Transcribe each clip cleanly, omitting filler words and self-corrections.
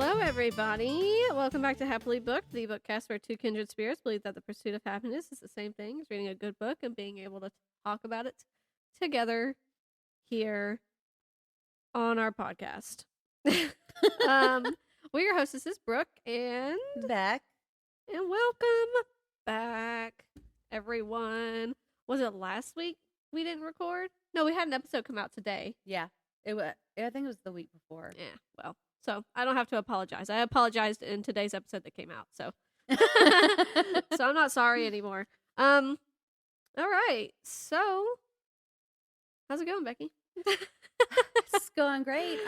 Hello, everybody. Welcome back to Happily Booked, the bookcast where two kindred spirits believe that the pursuit of happiness is the same thing as reading a good book and being able to talk about it together here on our podcast. We're your hostesses, Brooke and Beck. And welcome back, everyone. Was it last week we didn't record? No, we had an episode come out today. Yeah, I think it was the week before. Yeah, well, so I don't have to apologize. I apologized in today's episode that came out, so so I'm not sorry anymore. All right. So, how's it going, Becky? It's going great.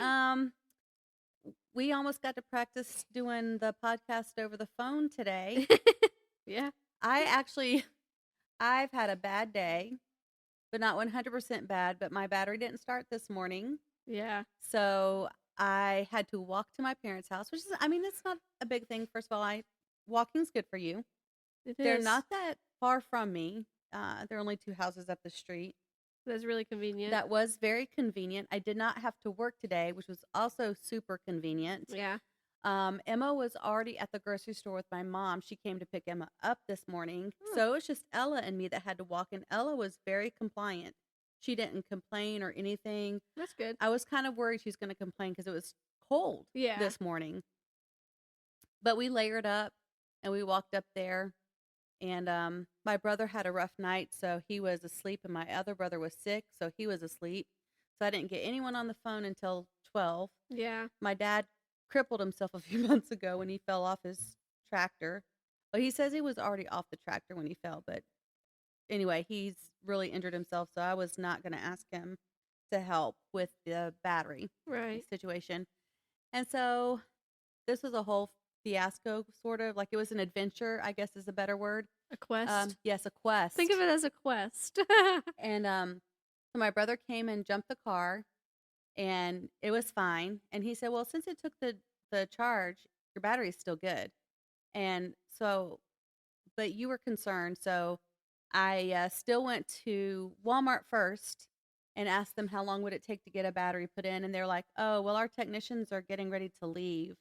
We almost got to practice doing the podcast over the phone today. Yeah. I've had a bad day, but not 100% bad, but my battery didn't start this morning. Yeah. So I had to walk to my parents' house, which is, it's not a big thing. First of all, walking's good for you. They're not that far from me. They're only 2 houses up the street. That's really convenient. That was very convenient. I did not have to work today, which was also super convenient. Yeah. Emma was already at the grocery store with my mom. She came to pick Emma up this morning. So it was just Ella and me that had to walk, and Ella was very compliant. She didn't complain or anything. That's good. I was kind of worried she was going to complain because it was cold this morning. But we layered up and we walked up there. And my brother had a rough night, so he was asleep, and my other brother was sick, so he was asleep. So I didn't get anyone on the phone until 12. Yeah. My dad crippled himself a few months ago when he fell off his tractor. Well, he says he was already off the tractor when he fell, but anyway, he's really injured himself, so I was not going to ask him to help with the battery situation. And so this was a whole fiasco, sort of. Like, it was an adventure, I guess is a better word. A quest? Yes, a quest. Think of it as a quest. And so my brother came and jumped the car, and it was fine. And he said, well, since it took the charge, your battery is still good. And so, but you were concerned, so I still went to Walmart first and asked them how long would it take to get a battery put in. And they're like, oh, well, our technicians are getting ready to leave.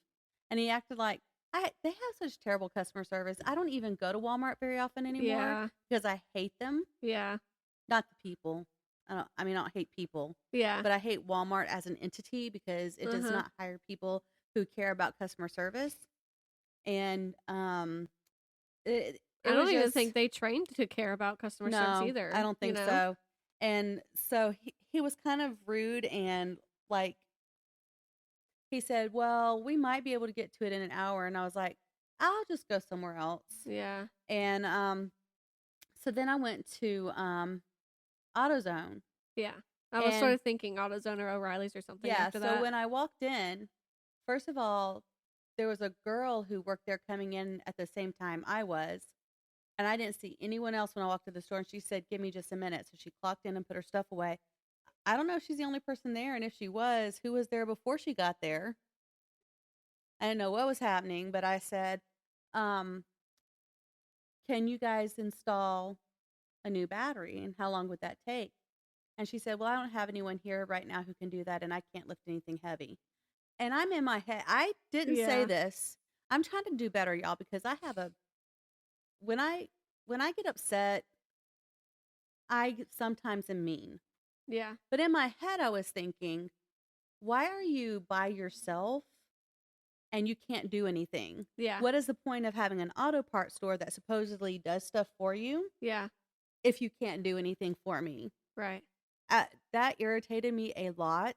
And he acted like, they have such terrible customer service. I don't even go to Walmart very often anymore because I hate them. Yeah. Not the people. I don't hate people. Yeah. But I hate Walmart as an entity because it does not hire people who care about customer service. And I don't even think they trained to care about customer service either. I don't think so. And so he was kind of rude, and like, he said, well, we might be able to get to it in an hour. And I was like, I'll just go somewhere else. Yeah. And so then I went to AutoZone. Yeah. I was sort of thinking AutoZone or O'Reilly's or something after that. So when I walked in, first of all, there was a girl who worked there coming in at the same time I was. And I didn't see anyone else when I walked to the store. And she said, give me just a minute. So she clocked in and put her stuff away. I don't know if she's the only person there. And if she was, who was there before she got there? I didn't know what was happening. But I said, can you guys install a new battery? And how long would that take? And she said, well, I don't have anyone here right now who can do that. And I can't lift anything heavy. And I'm in my head. I didn't say this. I'm trying to do better, y'all, because I have when I get upset, I sometimes am mean. Yeah. But in my head, I was thinking, why are you by yourself and you can't do anything? Yeah. What is the point of having an auto parts store that supposedly does stuff for you? Yeah. If you can't do anything for me. Right. That irritated me a lot.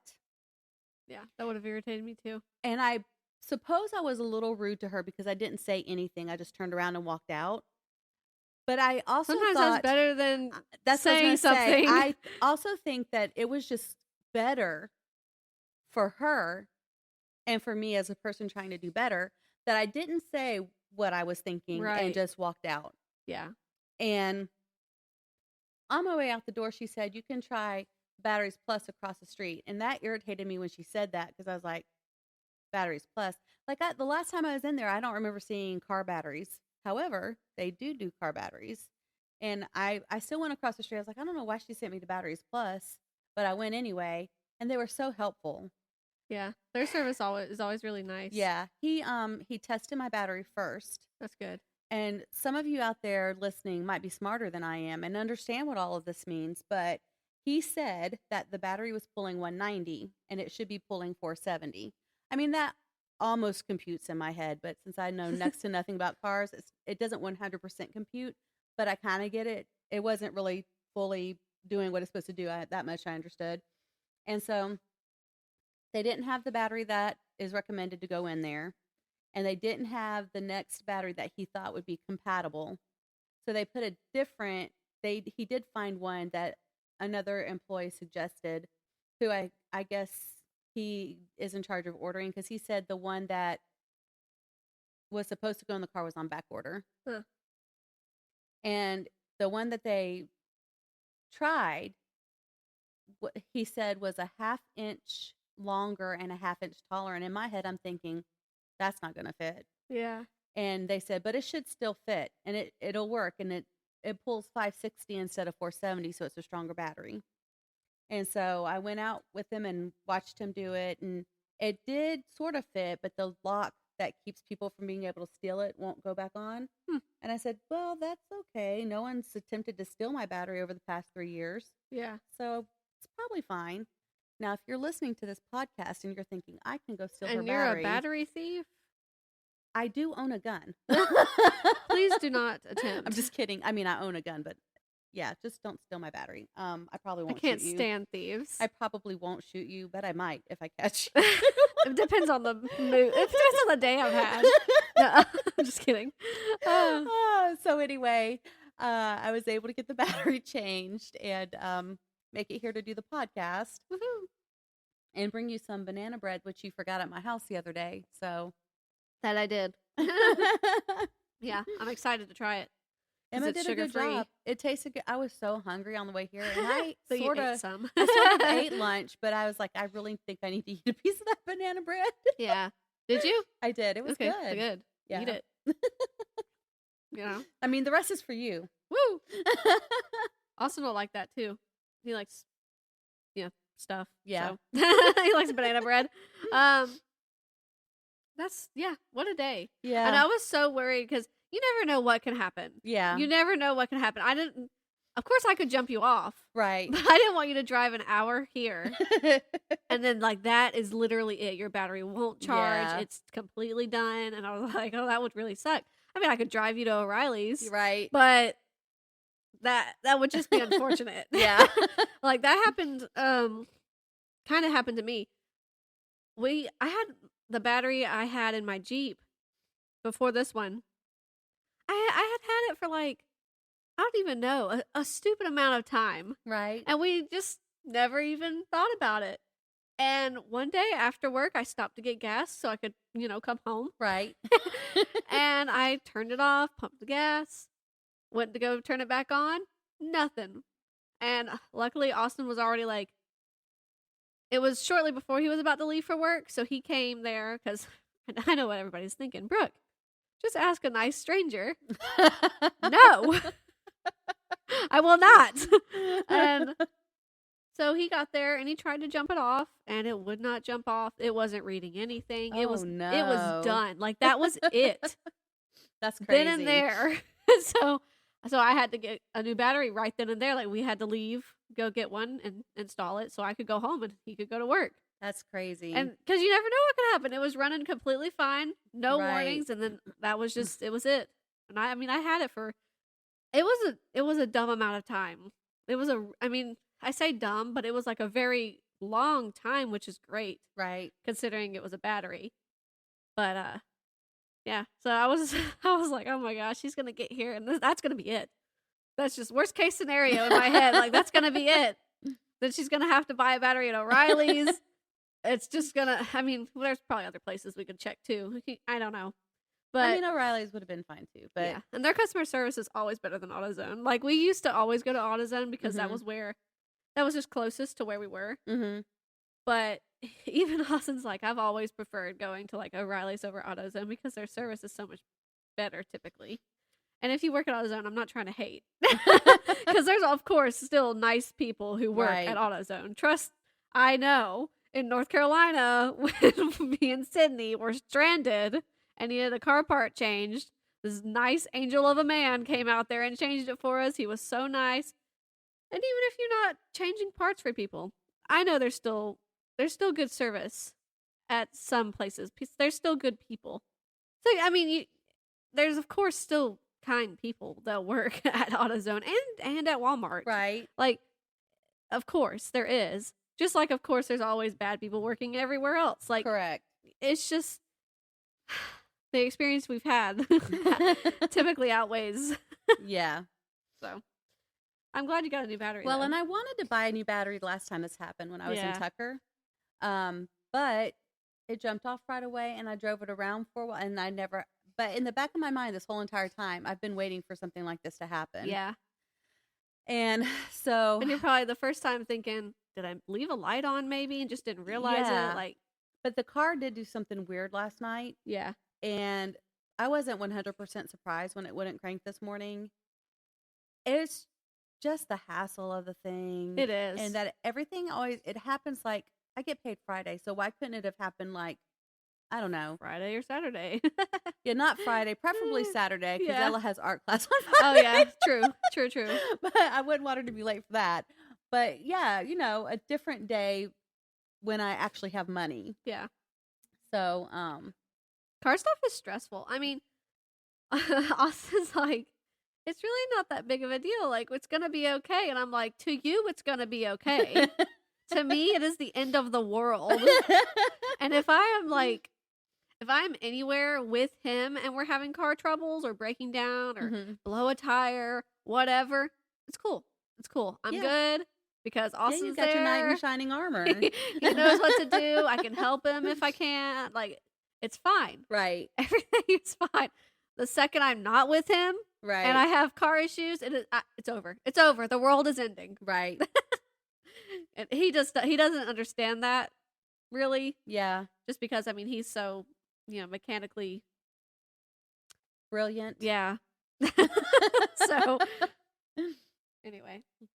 Yeah, that would have irritated me too. And I suppose I was a little rude to her because I didn't say anything. I just turned around and walked out. But I also sometimes thought that's better than that's saying something. I also think that it was just better for her and for me as a person trying to do better that I didn't say what I was thinking and just walked out. Yeah. And on my way out the door, she said, you can try Batteries Plus across the street. And that irritated me when she said that because I was like, Batteries Plus. Like, the last time I was in there, I don't remember seeing car batteries. However, they do car batteries. And I still went across the street. I was like, I don't know why she sent me to Batteries Plus, but I went anyway. And they were so helpful. Yeah, their service is always really nice. Yeah, he tested my battery first. That's good. And some of you out there listening might be smarter than I am and understand what all of this means, but he said that the battery was pulling 190 and it should be pulling 470. I mean, that almost computes in my head, but since I know next to nothing about cars, it doesn't 100% compute, but I kind of get it. It wasn't really fully doing what it's supposed to do. That much I understood. And so they didn't have the battery that is recommended to go in there. And they didn't have the next battery that he thought would be compatible. So they put a different, he did find one that another employee suggested, who I guess he is in charge of ordering, because he said the one that was supposed to go in the car was on back order. Huh. And the one that they tried, what he said was a 1/2 inch longer and a 1/2 inch taller. And in my head, I'm thinking, that's not going to fit. Yeah. And they said, but it should still fit and it'll work. And it pulls 560 instead of 470. So it's a stronger battery. And so I went out with him and watched him do it. And it did sort of fit, but the lock that keeps people from being able to steal it won't go back on. And I said, well, that's okay. No one's attempted to steal my battery over the past 3 years. Yeah. So it's probably fine. Now, if you're listening to this podcast and you're thinking, I can go steal her and battery. you're a battery thief? I do own a gun. Please do not attempt. I'm just kidding. I mean, I own a gun, but yeah, just don't steal my battery. I probably won't I can't shoot you. stand thieves. I probably won't shoot you, but I might if I catch you. It depends on the mood. It depends on the day I've had. No, I'm just kidding. So anyway, I was able to get the battery changed and make it here to do the podcast. Woohoo. And bring you some banana bread, which you forgot at my house the other day. So that I did. Yeah, I'm excited to try it. Emma did a good job. It tasted good. I was so hungry on the way here, and I so sort of ate lunch, but I was like, I really think I need to eat a piece of that banana bread. Yeah. Did you? I did. It was good. Good. Yeah. Eat it. You know? I mean, the rest is for you. Woo! Austin will like that too. He likes, stuff. Yeah. So. He likes banana bread. What a day. Yeah. And I was so worried because you never know what can happen. Yeah. You never know what can happen. Of course I could jump you off. Right. But I didn't want you to drive an hour here. And then that is literally it. Your battery won't charge. Yeah. It's completely done. And I was like, oh, that would really suck. I mean, I could drive you to O'Reilly's. Right. But that would just be unfortunate. Yeah. Like that happened, kind of happened to me. I had the battery I had in my Jeep before this one. I had it for like, I don't even know, a stupid amount of time. Right. And we just never even thought about it. And one day after work, I stopped to get gas so I could, come home. Right. And I turned it off, pumped the gas, went to go turn it back on, nothing. And luckily, Austin was already like, it was shortly before he was about to leave for work. So he came there because I know what everybody's thinking. Brooke, just ask a nice stranger. No, I will not. And so he got there and he tried to jump it off and it would not jump off. It wasn't reading anything. It was done. Like that was it. That's crazy. Then and there. So I had to get a new battery right then and there. Like we had to leave, go get one and install it so I could go home and he could go to work. That's crazy. And because you never know what could happen. It was running completely fine. No warnings. And then that was just, it was it. And I had it for, it was a dumb amount of time. I say dumb, but it was like a very long time, which is great. Right. Considering it was a battery. But, yeah, so I was like, oh my gosh, she's going to get here and that's going to be it. That's just worst case scenario in my head. Like, that's going to be it. Then she's going to have to buy a battery at O'Reilly's. It's just going to, there's probably other places we could check too. I don't know. But O'Reilly's would have been fine too. But yeah, and their customer service is always better than AutoZone. Like, we used to always go to AutoZone because that was just closest to where we were. Mm-hmm. But even Austin's like, I've always preferred going to like O'Reilly's over AutoZone because their service is so much better typically. And if you work at AutoZone, I'm not trying to hate. Because there's, of course, still nice people who work at AutoZone. Trust, I know. in North Carolina when me and Sydney were stranded and needed a car part changed. This nice angel of a man came out there and changed it for us. He was so nice. And even if you're not changing parts for people, I know there's still good service at some places. There's still good people. So I mean, there's of course still kind people that work at AutoZone and at Walmart. Right. Like, of course there is. Just like of course there's always bad people working everywhere else. Like, correct. It's just the experience we've had typically outweighs. Yeah. So I'm glad you got a new battery. Well, though. and I wanted to buy a new battery the last time this happened when I was in Tucker. But it jumped off right away and I drove it around for a while and but in the back of my mind this whole entire time, I've been waiting for something like this to happen. Yeah. And so. And you're probably the first time thinking, did I leave a light on maybe and just didn't realize it? Like, but the car did do something weird last night. Yeah. And I wasn't 100% surprised when it wouldn't crank this morning. It's just the hassle of the thing. It is. And that everything it happens like, I get paid Friday, so why couldn't it have happened like, I don't know. Friday or Saturday. Yeah, not Friday, preferably Saturday, because Yeah. Ella has art class on Oh, Friday. yeah. True. But I wouldn't want her to be late for that. But yeah, a different day when I actually have money. Yeah. So, Car stuff is stressful. I mean, Austin's like, it's really not that big of a deal. Like, it's going to be okay. And I'm like, to you, it's going to be okay. To me, it is the end of the world. And if I'm anywhere with him and we're having car troubles or breaking down or blow a tire, whatever, it's cool. It's cool. I'm good because Austin's you got there. your knight in shining armor. He knows what to do. I can help him if I can. Like, it's fine. Right. Everything is fine. The second I'm not with him Right. and I have car issues, it's over. It's over. The world is ending. Right. And he doesn't understand that really. Yeah. Just because, I mean, he's so, mechanically. Brilliant. Yeah. So, anyway. So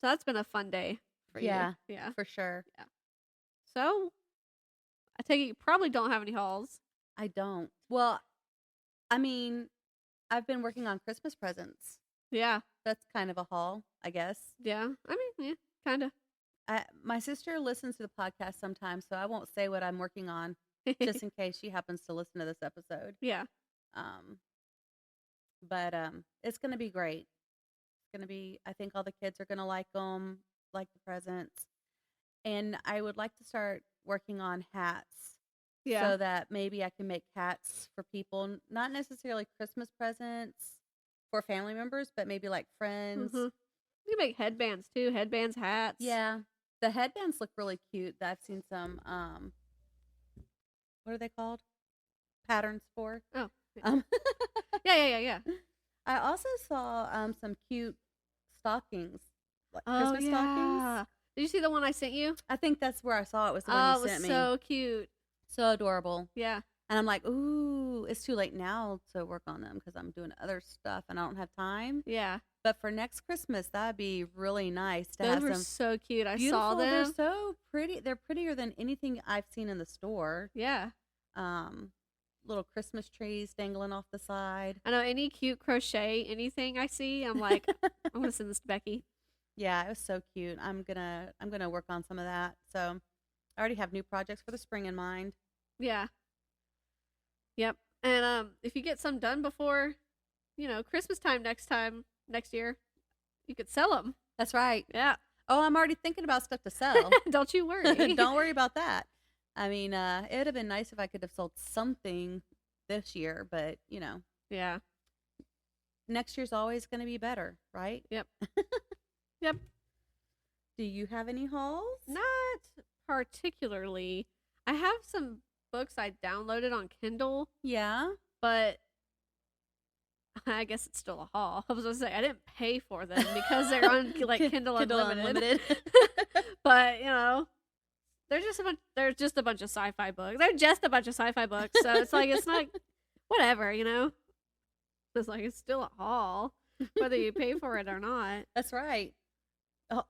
that's been a fun day for you. Yeah. Yeah. For sure. Yeah. So, I take it you probably don't have any hauls. I don't. Well, I mean, I've been working on Christmas presents. Yeah. That's kind of a haul, I guess. Yeah. I mean, yeah, kind of. My sister listens to the podcast sometimes, so I won't say what I'm working on just in case she happens to listen to this episode. Yeah. But it's going to be great. It's going to be, I think all the kids are going to like them, like the presents. And I would like to start working on hats. Yeah. So that maybe I can make hats for people, not necessarily Christmas presents for family members, but maybe like friends. Mm-hmm. You make headbands too. Headbands, hats. Yeah. The headbands look really cute. I've seen some, what are they called? Patterns for. Oh. Yeah. Yeah. I also saw some cute stockings, like Oh, Christmas stockings. Did you see the one I sent you? I think that's where I saw it. Was the one you it sent was me. so cute. So adorable. Yeah. And I'm like, ooh, it's too late now to work on them because I'm doing other stuff and I don't have time. Yeah. But for next Christmas, that'd be really nice to Those have were some. so cute. I Beautiful. saw them. They're so pretty. They're prettier than anything I've seen in the store. Yeah. Little Christmas trees dangling off the side. I know any cute crochet, anything I see, I'm like, I'm gonna send this to Becky. Yeah, it was so cute. I'm gonna work on some of that. So I already have new projects for the spring in mind. Yeah. Yep. And if you get some done before, Christmas time next year, you could sell them. That's right. Yeah. Oh, I'm already thinking about stuff to sell. Don't you worry. Don't worry about that. I mean, it would have been nice if I could have sold something this year, but Yeah. next year's always going to be better, right? Yep. Yep. Do you have any hauls? Not particularly. I have some books I downloaded on Kindle, Yeah. but I guess it's still a haul. I was going to say I didn't pay for them because they're on Kindle Unlimited. But they're just a bunch of sci-fi books. They're just a bunch of sci-fi books, so it's like it's not whatever. It's like it's still a haul whether you pay for it or not. That's right.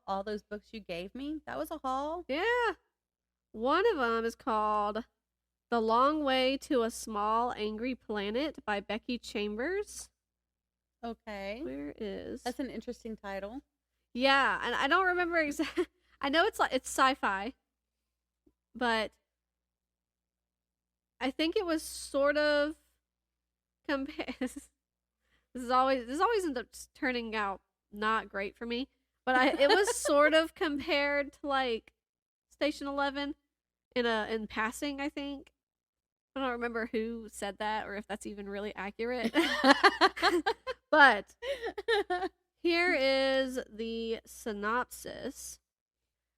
All those books you gave me, that was a haul. Yeah. One of them is called The Long Way to a Small Angry Planet by Becky Chambers. Okay. Where is... That's an interesting title. Yeah, and I don't remember exactly... I know it's sci-fi, but I think it was sort of this always ends up turning out not great for me, but it was sort of compared to like Station 11 in passing, I think. I don't remember who said that or if that's even really accurate. But here is the synopsis.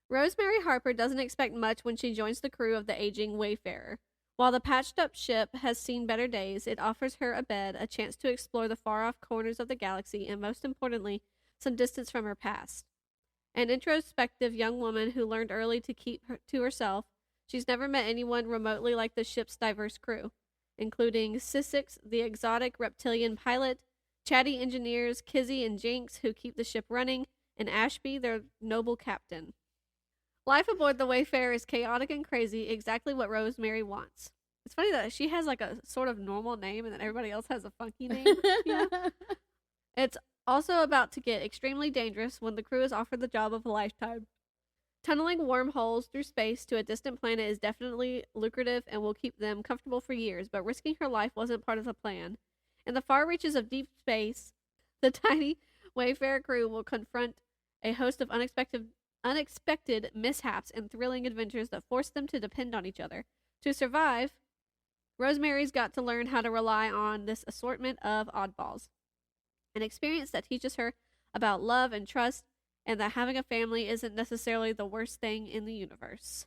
Rosemary Harper doesn't expect much when she joins the crew of the aging Wayfarer. While the patched-up ship has seen better days, it offers her a bed, a chance to explore the far-off corners of the galaxy, and most importantly, some distance from her past. An introspective young woman who learned early to keep to herself, she's never met anyone remotely like the ship's diverse crew, including Sisax, the exotic reptilian pilot, chatty engineers Kinsey and Jinx, who keep the ship running, and Ashby, their noble captain. Life aboard the Wayfarer is chaotic and crazy, exactly what Rosemary wants. It's funny that she has like a sort of normal name and then everybody else has a funky name. You know? It's also about to get extremely dangerous when the crew is offered the job of a lifetime. Tunneling wormholes through space to a distant planet is definitely lucrative and will keep them comfortable for years, but risking her life wasn't part of the plan. In the far reaches of deep space, the tiny Wayfarer crew will confront a host of unexpected mishaps and thrilling adventures that force them to depend on each other. To survive, Rosemary's got to learn how to rely on this assortment of oddballs. An experience that teaches her about love and trust, and that having a family isn't necessarily the worst thing in the universe.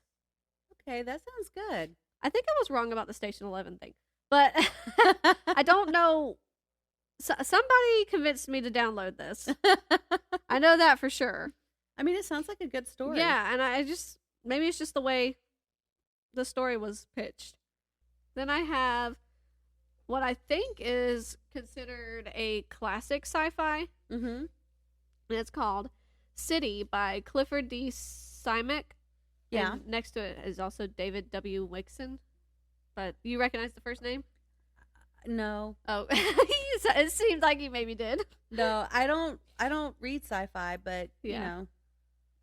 Okay, that sounds good. I think I was wrong about the Station 11 thing, but I don't know. Somebody convinced me to download this. I know that for sure. I mean, it sounds like a good story. Yeah, and maybe it's just the way the story was pitched. Then I have what I think is considered a classic sci-fi. Mm-hmm. And it's called City by Clifford D. Simack. Yeah. And next to it is also David W. Wixon. But you recognize the first name? No. Oh, it seemed like you maybe did. No, I don't read sci-fi, but you know,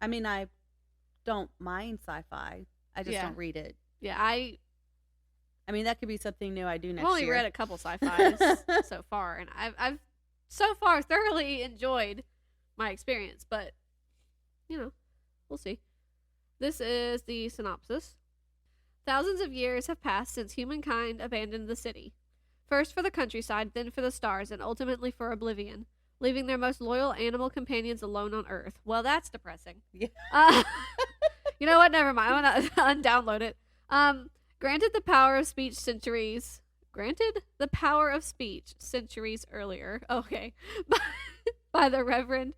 I mean, I don't mind sci-fi. I just don't read it. Yeah, I mean, that could be something new I do next year. I've only read a couple sci-fis so far, and I've so far thoroughly enjoyed my experience, but you know, we'll see. This is the synopsis. Thousands of years have passed since humankind abandoned the city. First for the countryside, then for the stars, and ultimately for oblivion, leaving their most loyal animal companions alone on Earth. Well, that's depressing. Yeah. You know what? Never mind. I'm going to undownload it. Granted the power of speech centuries earlier. Okay. By the Reverend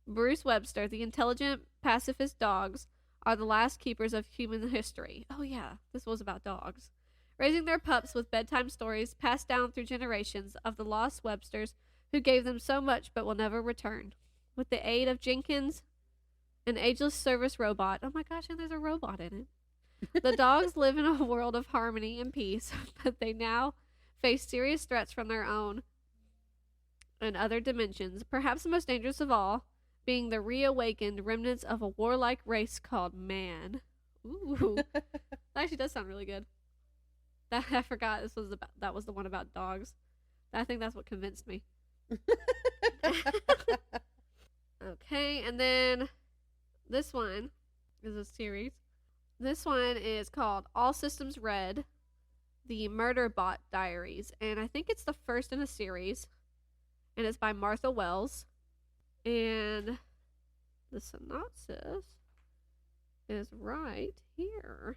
Bruce Webster, the intelligent pacifist dogs are the last keepers of human history. Oh yeah, this was about dogs. Raising their pups with bedtime stories passed down through generations of the lost Websters who gave them so much but will never return. With the aid of Jenkins, an ageless service robot. Oh my gosh, and there's a robot in it. The dogs live in a world of harmony and peace, but they now face serious threats from their own and other dimensions, perhaps the most dangerous of all being the reawakened remnants of a warlike race called man. Ooh. That actually does sound really good. I forgot that was the one about dogs. I think that's what convinced me. Okay, and then this one is a series. This one is called All Systems Red, The Murderbot Diaries, and I think it's the first in a series, and it's by Martha Wells, and the synopsis is right here.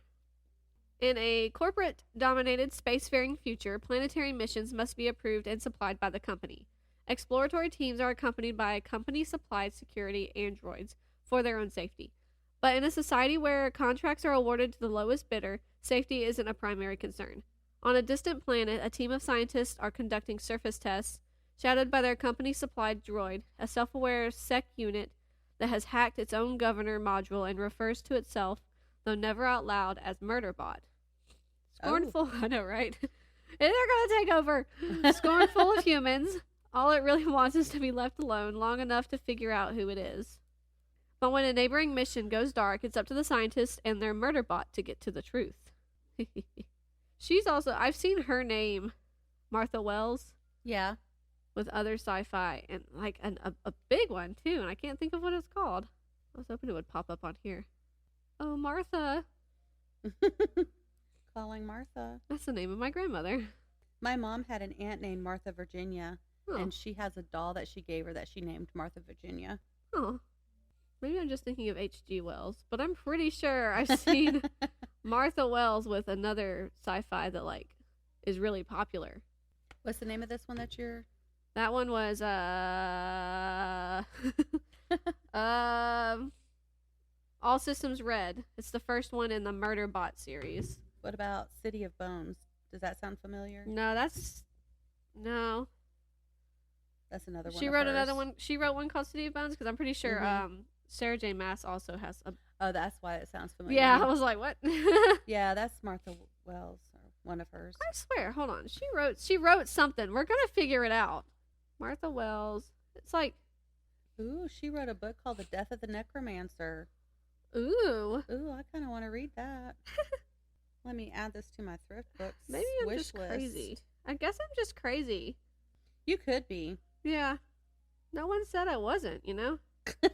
In a corporate-dominated spacefaring future, planetary missions must be approved and supplied by the company. Exploratory teams are accompanied by company-supplied security androids for their own safety. But in a society where contracts are awarded to the lowest bidder, safety isn't a primary concern. On a distant planet, a team of scientists are conducting surface tests, shadowed by their company-supplied droid, a self-aware sec unit that has hacked its own governor module and refers to itself though never out loud, as Murderbot. Oh. Scornful, I know, right? And they're gonna take over. Scornful of humans, all it really wants is to be left alone long enough to figure out who it is. But when a neighboring mission goes dark, it's up to the scientists and their Murderbot to get to the truth. She's also, I've seen her name, Martha Wells. Yeah. With other sci-fi, and like a big one too, and I can't think of what it's called. I was hoping it would pop up on here. Oh, Martha. Calling Martha. That's the name of my grandmother. My mom had an aunt named Martha Virginia, and she has a doll that she gave her that she named Martha Virginia. Oh. Maybe I'm just thinking of H.G. Wells, but I'm pretty sure I've seen Martha Wells with another sci-fi that like is really popular. What's the name of this one that you're... That one was All Systems Red. It's the first one in the Murderbot series. What about City of Bones? Does that sound familiar? No, that's another one. She wrote another one. She wrote one called City of Bones because I'm pretty sure Sarah J. Maas also has a. Oh, that's why it sounds familiar. Yeah, I was like, what? Yeah, that's Martha Wells, or one of hers. I swear, hold on. She wrote something. We're gonna figure it out. Martha Wells. It's like, ooh, she wrote a book called The Death of the Necromancer. Ooh, I kind of want to read that. Let me add this to my thrift books. Maybe I'm just crazy. I guess I'm just crazy. You could be. Yeah. No one said I wasn't, you know? So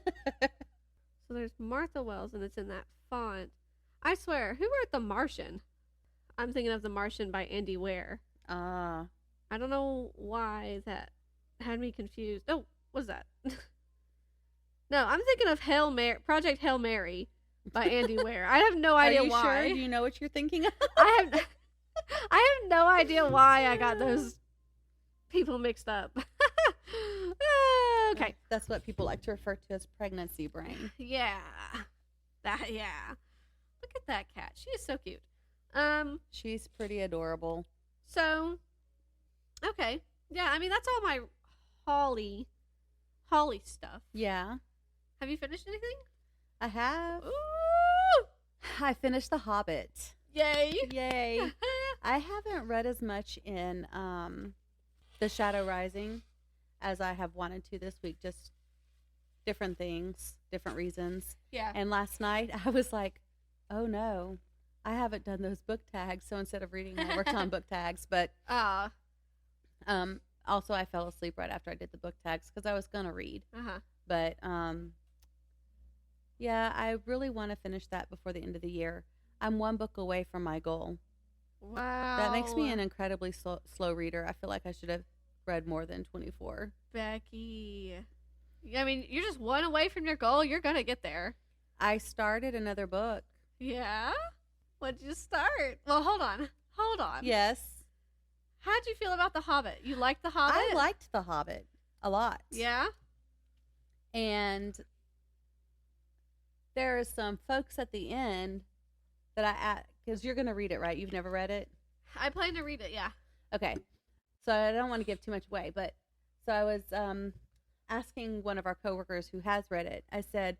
there's Martha Wells, and it's in that font. I swear, who wrote The Martian? I'm thinking of The Martian by Andy Weir. Ah. I don't know why that had me confused. Oh, what's that? No, I'm thinking of Project Hail Mary by Andy Weir. I have no idea why. Are you sure? Do you know what you're thinking of? I have no idea why I got those people mixed up. Okay. That's what people like to refer to as pregnancy brain. Yeah. Yeah. Look at that cat. She is so cute. She's pretty adorable. So, okay. Yeah, I mean, that's all my Holly stuff. Yeah. Have you finished anything? I have. Ooh! I finished The Hobbit. Yay. Yay. I haven't read as much in The Shadow Rising as I have wanted to this week. Just different things, different reasons. Yeah. And last night I was like, oh no, I haven't done those book tags. So instead of reading, I worked on book tags. But also I fell asleep right after I did the book tags because I was going to read. But yeah, I really want to finish that before the end of the year. I'm one book away from my goal. Wow. That makes me an incredibly slow reader. I feel like I should have read more than 24. Becky. I mean, you're just one away from your goal. You're going to get there. I started another book. Yeah? What'd you start? Well, hold on. Yes. How'd you feel about The Hobbit? You liked The Hobbit? I liked The Hobbit a lot. Yeah? And there are some folks at the end that because you're going to read it, right? You've never read it? I plan to read it, yeah. Okay. So I don't want to give too much away, but so I was asking one of our coworkers who has read it. I said,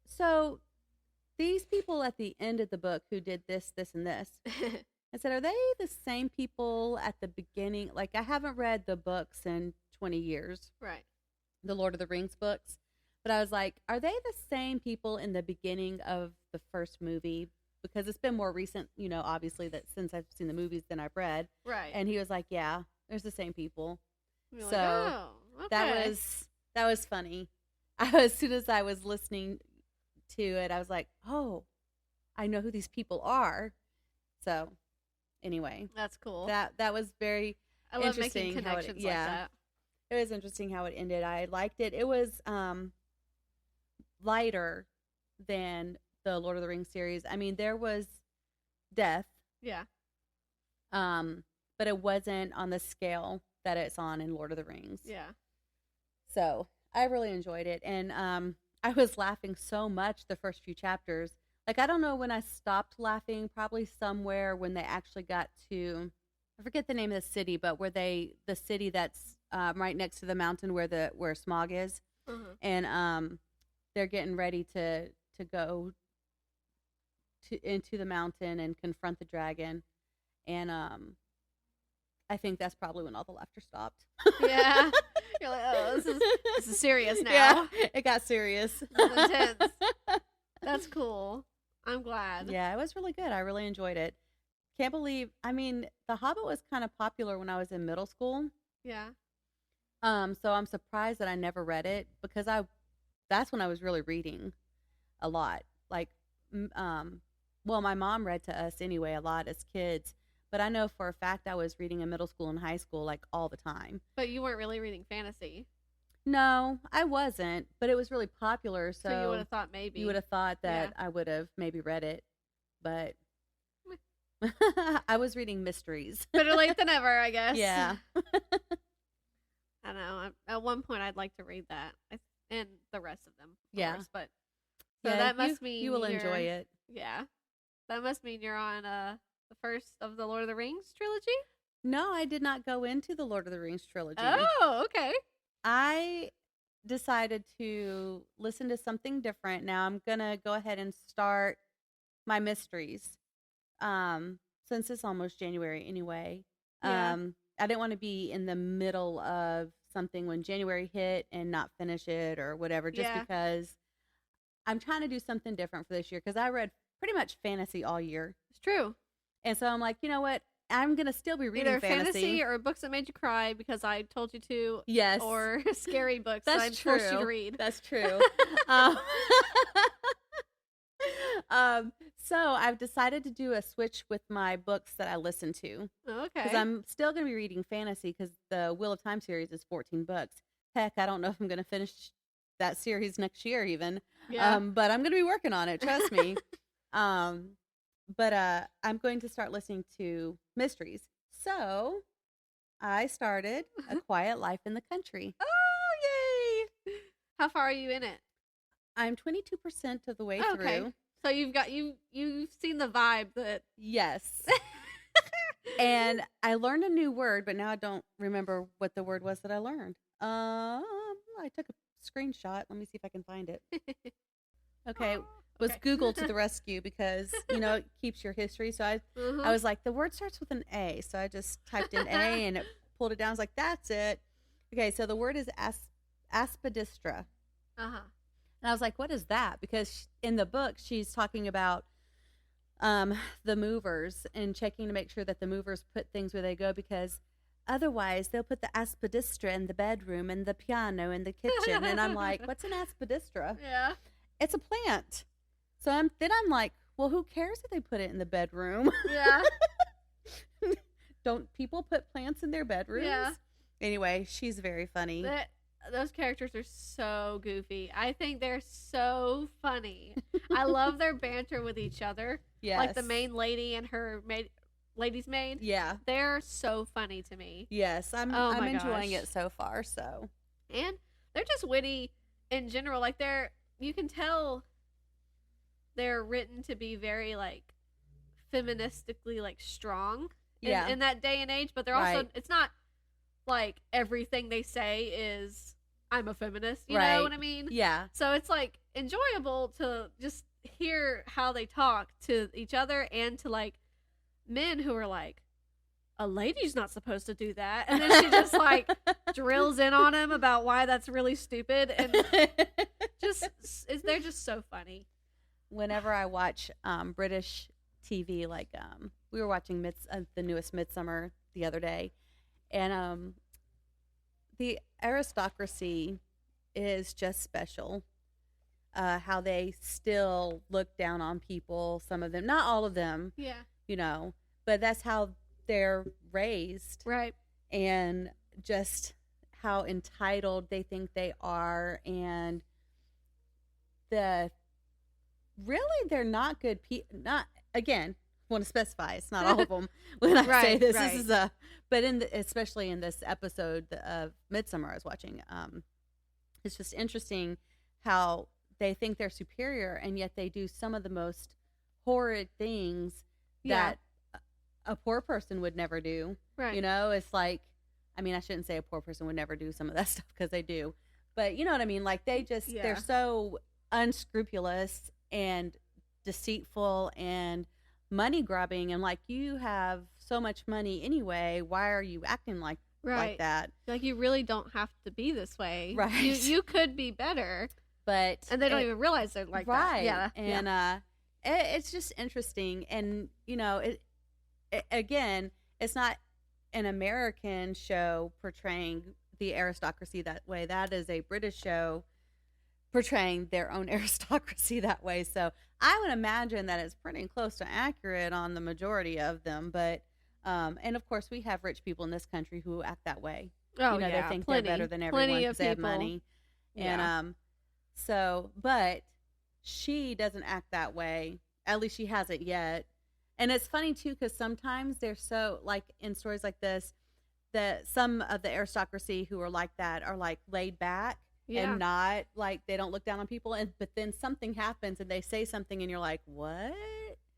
so these people at the end of the book who did this, this, and this, I said, are they the same people at the beginning? Like, I haven't read the books in 20 years. Right. The Lord of the Rings books. But I was like, are they the same people in the beginning of the first movie? Because it's been more recent, you know, obviously, that since I've seen the movies than I've read. Right. And he was like, yeah, there's the same people. You're so like, oh, okay. that was funny. As soon as I was listening to it, I was like, oh, I know who these people are. So anyway, that's cool. That was very I love making connections like that. It was interesting how it ended. I liked it. It was lighter than the Lord of the Rings series. I mean, there was death. Yeah. But it wasn't on the scale that it's on in Lord of the Rings. Yeah. So I really enjoyed it. And I was laughing so much the first few chapters. Like, I don't know when I stopped laughing, probably somewhere when they actually got to, I forget the name of the city, but the city that's right next to the mountain where Smog is. Mm-hmm. And they're getting ready to go into the mountain and confront the dragon. And I think that's probably when all the laughter stopped. Yeah. You're like, oh, this is serious now. Yeah, it got serious. It's intense. That's cool. I'm glad. Yeah, it was really good. I really enjoyed it. Can't believe, I mean, The Hobbit was kind of popular when I was in middle school. Yeah. So I'm surprised that I never read it because that's when I was really reading a lot. Like, well, my mom read to us anyway a lot as kids, but I know for a fact I was reading in middle school and high school like all the time. But you weren't really reading fantasy. No, I wasn't, but it was really popular. So you would have thought maybe. You would have thought that I would have maybe read it, but I was reading mysteries. Better late than never, I guess. Yeah. I know. At one point, I'd like to read that and the rest of them. Of course, but so that must mean you will enjoy it. Yeah, that must mean you're on the first of the Lord of the Rings trilogy. No, I did not go into the Lord of the Rings trilogy. Oh, okay. I decided to listen to something different. Now I'm gonna go ahead and start my mysteries. Since it's almost January anyway. Yeah. I didn't want to be in the middle of something when January hit and not finish it or whatever, just because I'm trying to do something different for this year because I read pretty much fantasy all year. It's true. And so I'm like, you know what? I'm going to still be reading either fantasy or books that made you cry because I told you to. Yes. Or scary books That's that I true. forced you to read. That's true. So I've decided to do a switch with my books that I listen to. Okay. Because I'm still going to be reading fantasy because the Wheel of Time series is 14 books. Heck, I don't know if I'm going to finish that series next year even. Yeah. But I'm going to be working on it. Trust me. But I'm going to start listening to mysteries. So I started A Quiet Life in the Country. Oh, yay! How far are you in it? I'm 22% of the way Okay. through. So you've seen the vibe that Yes. And I learned a new word, but now I don't remember what the word was that I learned. I took a screenshot. Let me see if I can find it. Okay. Was Google to the rescue because, it keeps your history. So I was like, the word starts with an A. So I just typed in A and it pulled it down. I was like, that's it. Okay. So the word is aspidistra. Uh-huh. And I was like, what is that? Because in the book, she's talking about the movers and checking to make sure that the movers put things where they go because otherwise they'll put the aspidistra in the bedroom and the piano in the kitchen. And I'm like, what's an aspidistra? Yeah. It's a plant. So I'm like, well, who cares if they put it in the bedroom? Yeah. Don't people put plants in their bedrooms? Yeah. Anyway, she's very funny. Those characters are so goofy. I think they're so funny. I love their banter with each other. Yes. Like the main lady and her lady's maid. Yeah. They're so funny to me. Yes. I'm enjoying it so far. So. And they're just witty in general. Like you can tell they're written to be very like feministically like strong in that day and age, but they're also, it's not like everything they say is I'm a feminist, you know what I mean? Yeah. So it's like enjoyable to just hear how they talk to each other and to like men who are like, a lady's not supposed to do that. And then she just like drills in on him about why that's really stupid. And they're just so funny. Whenever I watch British TV, like we were watching the newest Midsummer the other day, and the aristocracy is just special. How they still look down on people, some of them, not all of them. Yeah. But that's how they're raised. Right. And just how entitled they think they are, and they're not good people. Not, again, want to specify it's not all of them when I say this. This is but especially in this episode of Midsummer I was watching, it's just interesting how they think they're superior and yet they do some of the most horrid things that a poor person would never do. Right. It's like, I mean, I shouldn't say a poor person would never do some of that stuff because they do, but you know what I mean? Like they're so unscrupulous and deceitful and money grubbing, and like, you have so much money anyway, why are you acting like that? Like, you really don't have to be this way. Right. You could be better. But and they don't even realize they're like that. Yeah. And it's just interesting. And, you know, it again, it's not an American show portraying the aristocracy that way. That is a British show portraying their own aristocracy that way. So I would imagine that it's pretty close to accurate on the majority of them. But, and of course, we have rich people in this country who act that way. Oh, you know, yeah. They think Plenty, they're better than everyone because they have money. Yeah. And, so, but she doesn't act that way. At least she hasn't yet. And it's funny too, because sometimes they're so, like, in stories like this, that some of the aristocracy who are like that are like laid back and not like, they don't look down on people. And but then something happens and they say something and you're like, what?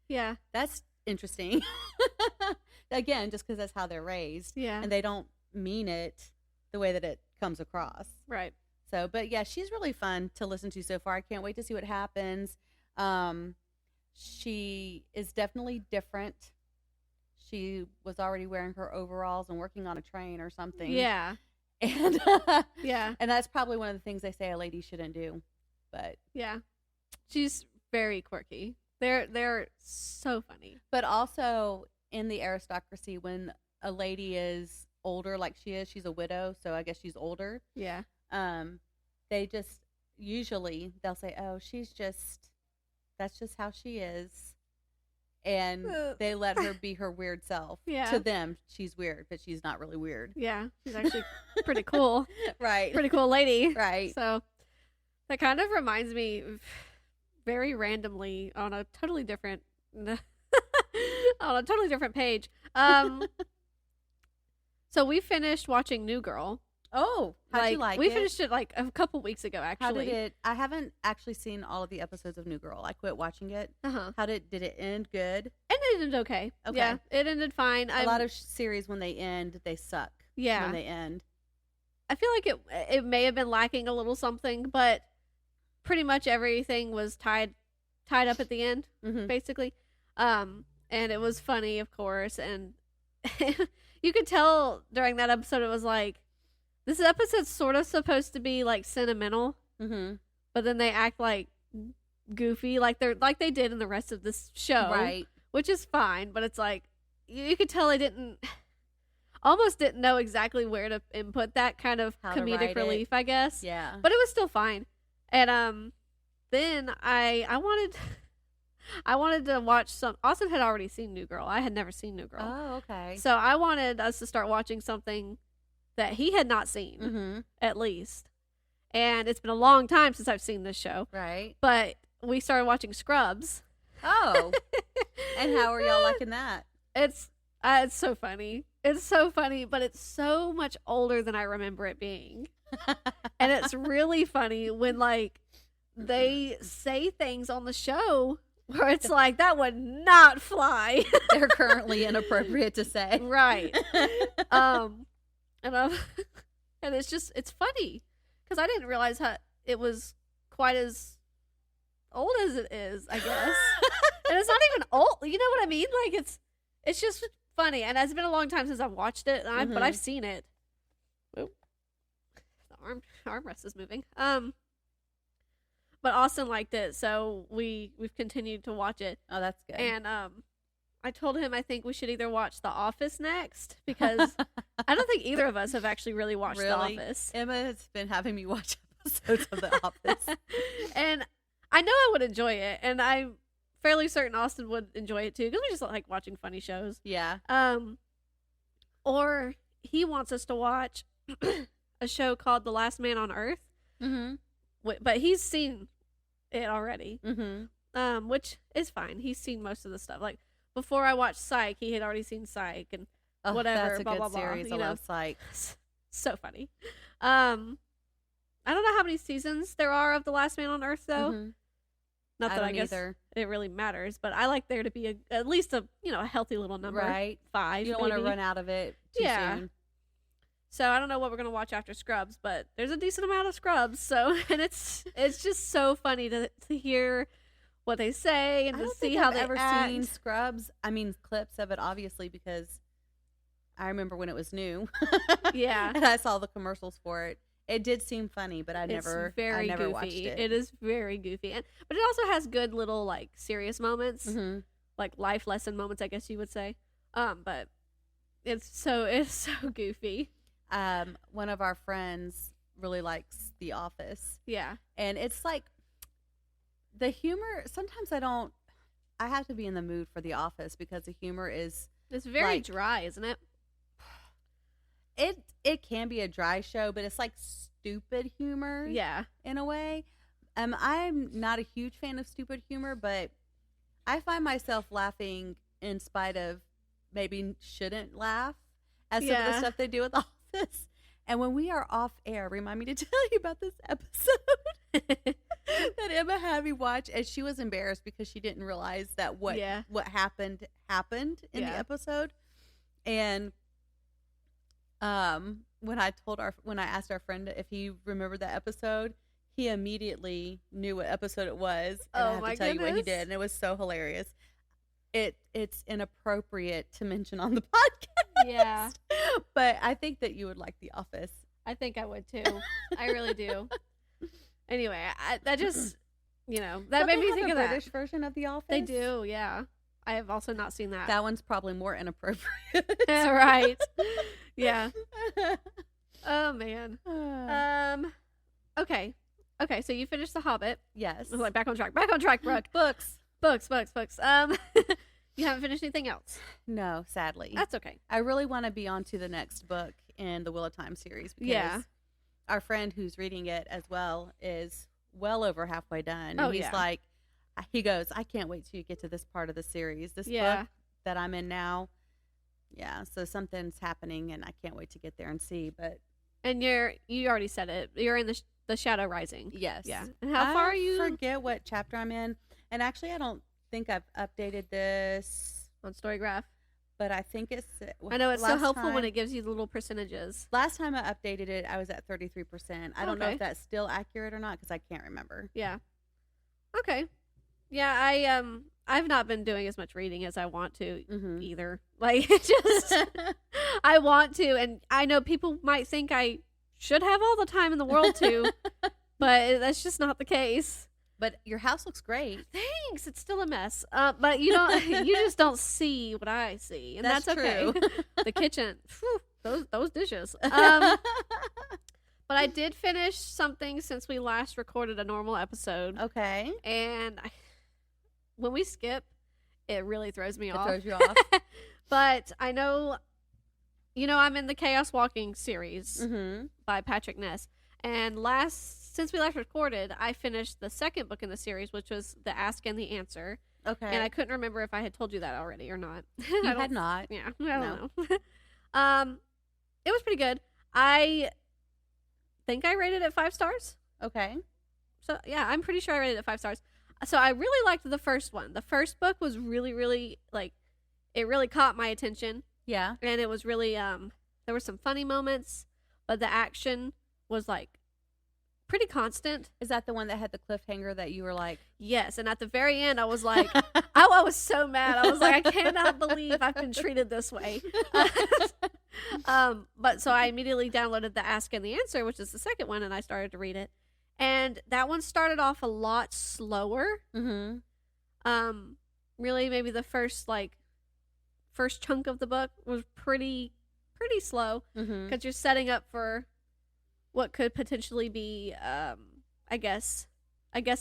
Yeah. That's interesting. Again, just because that's how they're raised. Yeah. And they don't mean it the way that it comes across. Right. So, but yeah, she's really fun to listen to so far. I can't wait to see what happens. She is definitely different. She was already wearing her overalls and working on a train or something. Yeah. And yeah. And that's probably one of the things they say a lady shouldn't do. But yeah. She's very quirky. They're so funny. But also in the aristocracy, when a lady is older like she is, she's a widow, so I guess she's older. Yeah. They just usually they'll say, "Oh, that's just how she is." And they let her be her weird self. Yeah. To them, she's weird, but she's not really weird. Yeah. She's actually pretty cool. Right. Pretty cool lady. Right. So that kind of reminds me very randomly on a totally different page. So we finished watching New Girl. Oh, how'd you like it? We finished it like a couple weeks ago, actually. How did it? I haven't actually seen all of the episodes of New Girl. I quit watching it. Uh-huh. Did it end good? And it ended okay. Okay. Yeah, it ended fine. A lot of series, when they end, they suck. Yeah. When they end. I feel like it may have been lacking a little something, but pretty much everything was tied up at the end, basically. And it was funny, of course, and you could tell during that episode it was like, this episode's sort of supposed to be like sentimental, but then they act like goofy, like they did in the rest of this show, right? Which is fine, but it's like you could tell they almost didn't know exactly where to input that kind of comedic relief, I guess. Yeah, but it was still fine. And then I wanted to watch some. Austin had already seen New Girl. I had never seen New Girl. Oh, okay. So I wanted us to start watching something that he had not seen, at least. And it's been a long time since I've seen this show. Right. But we started watching Scrubs. Oh. And how are y'all liking that? It's so funny. It's so funny, but it's so much older than I remember it being. And it's really funny when, like, they say things on the show where it's like, that would not fly. They're currently inappropriate to say. Right. And it's funny because I didn't realize how it was quite as old as it is, I guess. And it's not even old. You know what I mean? Like, it's just funny. And it's been a long time since I've watched it, but I've seen it. Oop. The armrest is moving. But Austin liked it, so we've continued to watch it. Oh, that's good. And I told him I think we should either watch The Office next, because I don't think either of us have actually really watched The Office. Emma has been having me watch episodes of The Office. And I know I would enjoy it, and I'm fairly certain Austin would enjoy it too, because we just like watching funny shows. Yeah. Or he wants us to watch a show called The Last Man on Earth. But he's seen it already. Which is fine. He's seen most of the stuff. Like, before I watched Psych, he had already seen Psych and whatever. That's a blah, good blah, blah, series. I love Psych. So funny. I don't know how many seasons there are of The Last Man on Earth, though. Not that I guess it really matters, but I like there to be at least a healthy little number. Right. 5. You don't want to run out of it too soon. So I don't know what we're gonna watch after Scrubs, but there's a decent amount of Scrubs. So, and it's just so funny to hear what they say and I to don't see think how I've they ever act. seen clips of it, obviously, because I remember when it was new. Yeah. And I saw the commercials for it. It did seem funny, but I It's never very goofy. watched it. It is very goofy. But it also has good little, like, serious moments. Mm-hmm. Like, life lesson moments, I guess you would say. But it's so goofy. One of our friends really likes The Office. Yeah. And it's like the humor, sometimes I have to be in the mood for The Office because the humor is... It's very like, dry, isn't it? It can be a dry show, but it's like stupid humor. Yeah. In a way. I'm not a huge fan of stupid humor, but I find myself laughing in spite of maybe shouldn't laugh at some of the stuff they do with The Office. And when we are off air, remind me to tell you about this episode that Emma had me watch, and she was embarrassed because she didn't realize that what happened in the episode. And when I asked our friend if he remembered that episode, he immediately knew what episode it was, and I have to tell you what he did, and it was so hilarious. It's inappropriate to mention on the podcast. Yeah. But I think that you would like The Office. I think I would too. I really do. Anyway, that just, that made me think of that. British version of The Office? They do, yeah. I have also not seen that. That one's probably more inappropriate. Right. Yeah. Oh, man. Okay. Okay, so you finished The Hobbit. Yes. I was like, back on track, Brooke. Books. You haven't finished anything else? No, sadly. That's okay. I really want to be on to the next book in the Wheel of Time series because our friend who's reading it as well is well over halfway done. And he's like, he goes, I can't wait till you get to this part of the series. This book that I'm in now. Yeah, so something's happening and I can't wait to get there and see. And you already said it. You're in the Shadow Rising. Yes. Yeah. And how far are you? I forget what chapter I'm in. And actually, I don't think I've updated this on Storygraph. But I think it's... I know, it's so helpful when it gives you the little percentages. Last time I updated it, I was at 33%. I don't know if that's still accurate or not because I can't remember. Yeah. Okay. Yeah, I've not been doing as much reading as I want to either. Like, just... I want to, and I know people might think I should have all the time in the world to, but that's just not the case. But your house looks great. Thanks. It's still a mess. But you just don't see what I see, and that's okay. True. The kitchen, whew, those dishes. But I did finish something since we last recorded a normal episode. Okay. And when we skip, it really throws me off. It throws you off. But I know, I'm in the Chaos Walking series by Patrick Ness, and since we last recorded, I finished the second book in the series, which was The Ask and the Answer. Okay. And I couldn't remember if I had told you that already or not. You had not. Yeah, I don't know. It was pretty good. I think I rated it 5 stars. Okay. So, yeah, I'm pretty sure I rated it 5 stars. So I really liked the first one. The first book was really, really, it really caught my attention. Yeah. And it was really, there were some funny moments, but the action was, pretty constant. Is that the one that had the cliffhanger that you were like... Yes, and at the very end, I was like, I was so mad. I was like, I cannot believe I've been treated this way. But so I immediately downloaded The Ask and the Answer, which is the second one, and I started to read it. And that one started off a lot slower. Really, maybe the first chunk of the book was pretty slow because you're setting up for what could potentially be, I guess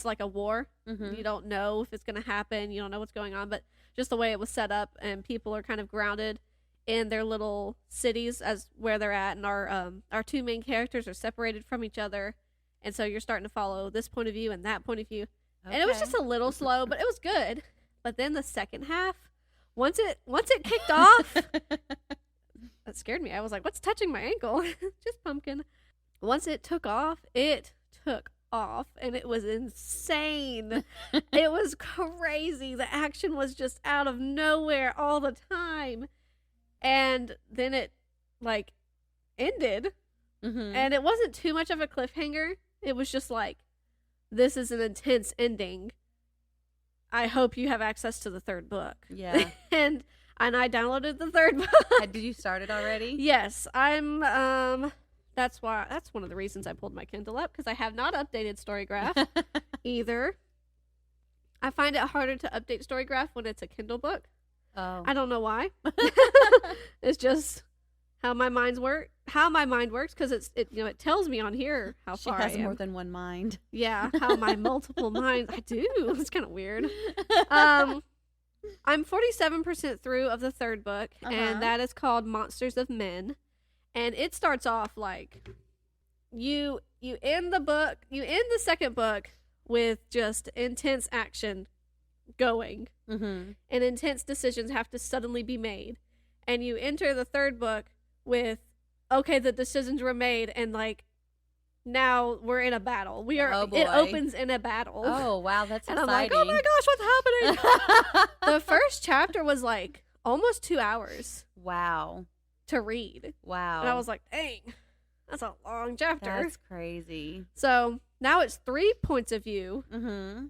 like a war. You don't know if it's going to happen. You don't know what's going on, but just the way it was set up, and people are kind of grounded in their little cities as where they're at, and our two main characters are separated from each other, and so you're starting to follow this point of view and that point of view. Okay. And it was just a little slow, but it was good. But then the second half, once it kicked off, that scared me. I was like, "What's touching my ankle?" Just pumpkin. Once it took off, and it was insane. It was crazy. The action was just out of nowhere all the time. And then it, ended. And it wasn't too much of a cliffhanger. It was just this is an intense ending. I hope you have access to the third book. Yeah. and I downloaded the third book. Did you start it already? Yes, I'm that's one of the reasons I pulled my Kindle up, because I have not updated Storygraph either. I find it harder to update Storygraph when it's a Kindle book. Oh. I don't know why. It's just how my mind works, because it tells me on here how far I am. She has more than one mind. Yeah, how my multiple minds. I do. It's kind of weird. I'm 47% through of the third book, and that is called Monsters of Men. And it starts off like you end the second book with just intense action going, and intense decisions have to suddenly be made. And you enter the third book with, okay, the decisions were made, and like now we're in a battle. It opens in a battle. Oh wow, that's and exciting. I'm like, oh my gosh, what's happening? The first chapter was like almost 2 hours. Wow. To read. Wow. And I was like, dang, that's a long chapter. That's crazy. So now it's 3 points of view. Mm-hmm.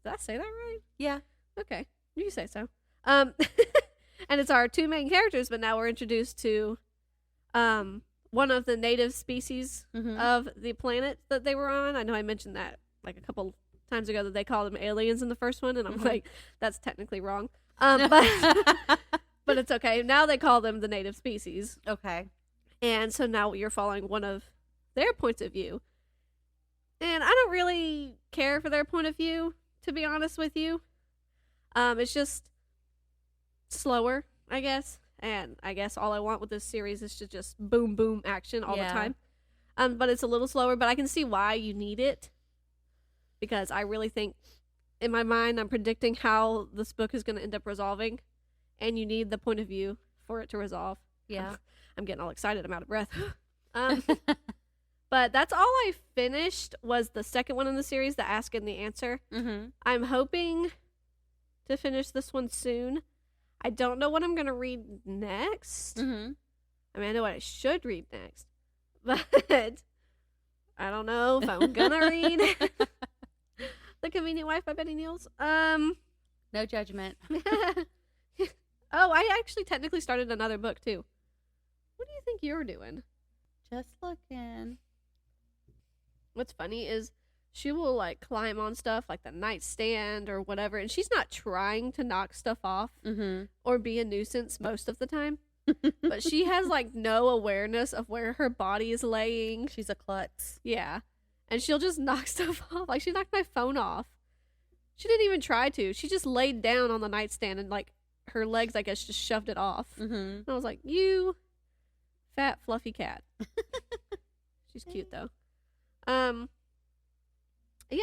Did I say that right? Yeah. Okay. You say so. And it's our 2 main characters, but now we're introduced to one of the native species of the planet that they were on. I know I mentioned that like a couple times ago, that they called them aliens in the first one, and I'm like, that's technically wrong. But it's okay. Now they call them the native species. Okay. And so now you're following one of their points of view. And I don't really care for their point of view, to be honest with you. It's just slower, I guess. And I guess all I want with this series is to just boom, boom action all the time. But it's a little slower, but I can see why you need it. Because I really think, in my mind, I'm predicting how this book is going to end up resolving. And you need the point of view for it to resolve. Yeah. I'm getting all excited. I'm out of breath. But that's all I finished was the second one in the series, the Ask and the Answer. I'm hoping to finish this one soon. I don't know what I'm going to read next. I mean, I know what I should read next. But I don't know if I'm going to read The Convenient Wife by Betty Neels. No judgment. Oh, I actually technically started another book, too. What do you think you're doing? Just looking. What's funny is she will, like, climb on stuff, like the nightstand or whatever, and she's not trying to knock stuff off or be a nuisance most of the time. But she has, like, no awareness of where her body is laying. She's a klutz. Yeah. And she'll just knock stuff off. Like, she knocked my phone off. She didn't even try to. She just laid down on the nightstand and, like, her legs, I guess, just shoved it off. And I was like, you fat, fluffy cat. She's cute, though. Yeah,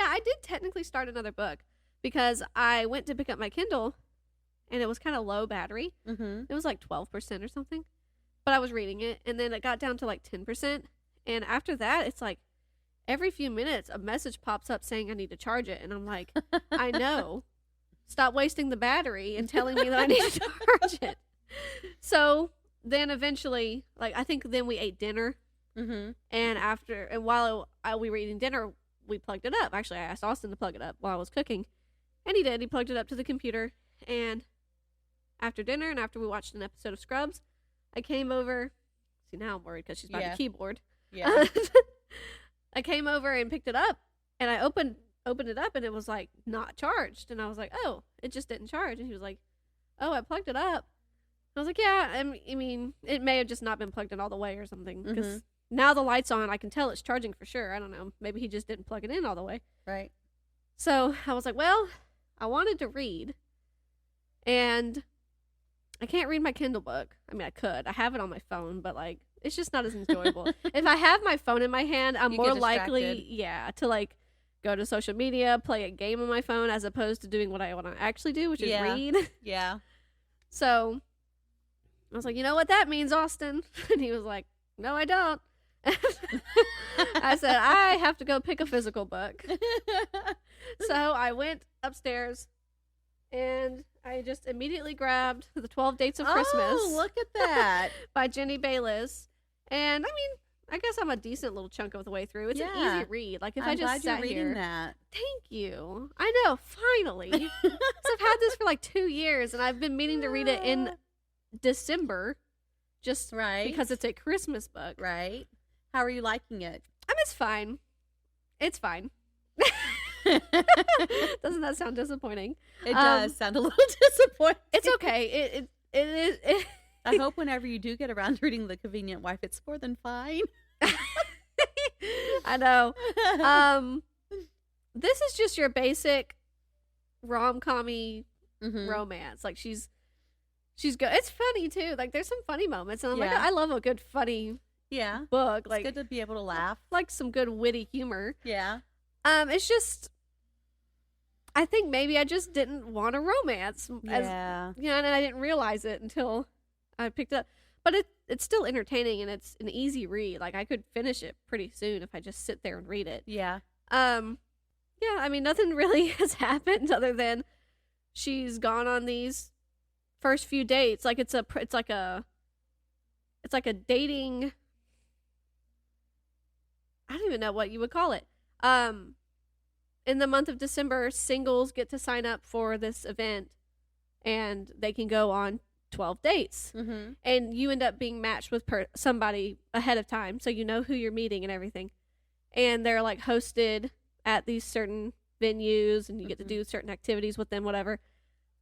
I did technically start another book because I went to pick up my Kindle and it was kind of low battery. It was like 12% or something. But I was reading it, and then it got down to like 10%. And after that, it's like every few minutes a message pops up saying I need to charge it. And I'm like, I know. Stop wasting the battery and telling me that I need to charge it. So then eventually, like, I think then we ate dinner. And while we were eating dinner, we plugged it up. Actually, I asked Austin to plug it up while I was cooking. And he did. He plugged it up to the computer. And after dinner and after we watched an episode of Scrubs, I came over. See, now I'm worried because she's by the keyboard. Yeah. I came over and picked it up. And I opened it up and it was like not charged, and I was like, oh, it just didn't charge. And he was like, oh, I plugged it up. I was like, yeah, I mean, it may have just not been plugged in all the way or something, because now the light's on, I can tell it's charging for sure. I don't know, maybe he just didn't plug it in all the way. Right. So I was like, well, I wanted to read, and I can't read my Kindle book. I mean, I could, I have it on my phone, but like, it's just not as enjoyable. If I have my phone in my hand, I'm more likely to like go to social media, play a game on my phone, as opposed to doing what I want to actually do, which is read. Yeah. So I was like, you know what that means, Austin? And he was like, no, I don't. I said, I have to go pick a physical book. So I went upstairs and I just immediately grabbed The 12 Dates of Christmas. Oh, look at that. By Jenny Bayliss. And I mean, I guess I'm a decent little chunk of the way through. It's an Yeah. easy read. Like if I'm I just glad you're sat reading here. that. Thank you. I know, finally. 'Cause I've had this for like 2 years, and I've been meaning to read it in December, just Right. because it's a Christmas book. Right. How are you liking it? It's fine. It's fine. Doesn't that sound disappointing? It does sound a little disappointing. It's okay. It is. I hope whenever you do get around to reading The Convenient Wife, it's more than fine. I know. This is just your basic rom-com-y romance. Like she's good. It's funny too. Like there's some funny moments, and I'm like, I love a good funny book. Like it's good to be able to laugh. Like some good witty humor. Yeah. It's just, I think maybe I just didn't want a romance. And I didn't realize it until I picked it up. But it's still entertaining, and it's an easy read. Like I could finish it pretty soon if I just sit there and read it. Yeah. Yeah, I mean, nothing really has happened other than she's gone on these first few dates. Like it's like a dating, I don't even know what you would call it. In the month of December, singles get to sign up for this event, and they can go on 12 dates. Mm-hmm. And you end up being matched with somebody ahead of time, so you know who you're meeting and everything. And they're like hosted at these certain venues, and you get to do certain activities with them, whatever.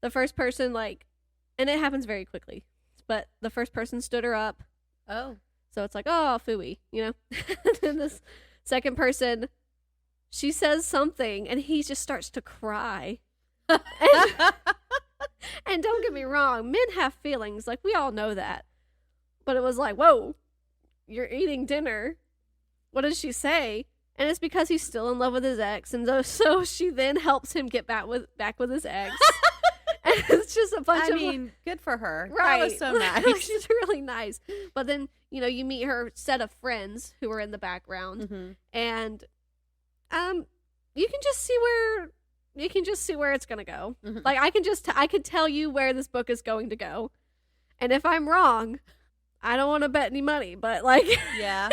The first person, and it happens very quickly, but the first person stood her up. Oh. So it's like, oh, phooey, you know? Then this second person, she says something, and he just starts to cry. And don't get me wrong, men have feelings. Like, we all know that. But it was like, whoa, you're eating dinner. What does she say? And it's because he's still in love with his ex. And so she then helps him get back with his ex. And it's just a bunch of... good for her. Right. That was so nice. She's really nice. But then, you meet her set of friends who are in the background. Mm-hmm. And you can just see where it's going to go. Mm-hmm. Like, I can tell you where this book is going to go. And if I'm wrong, I don't want to bet any money, but Yeah.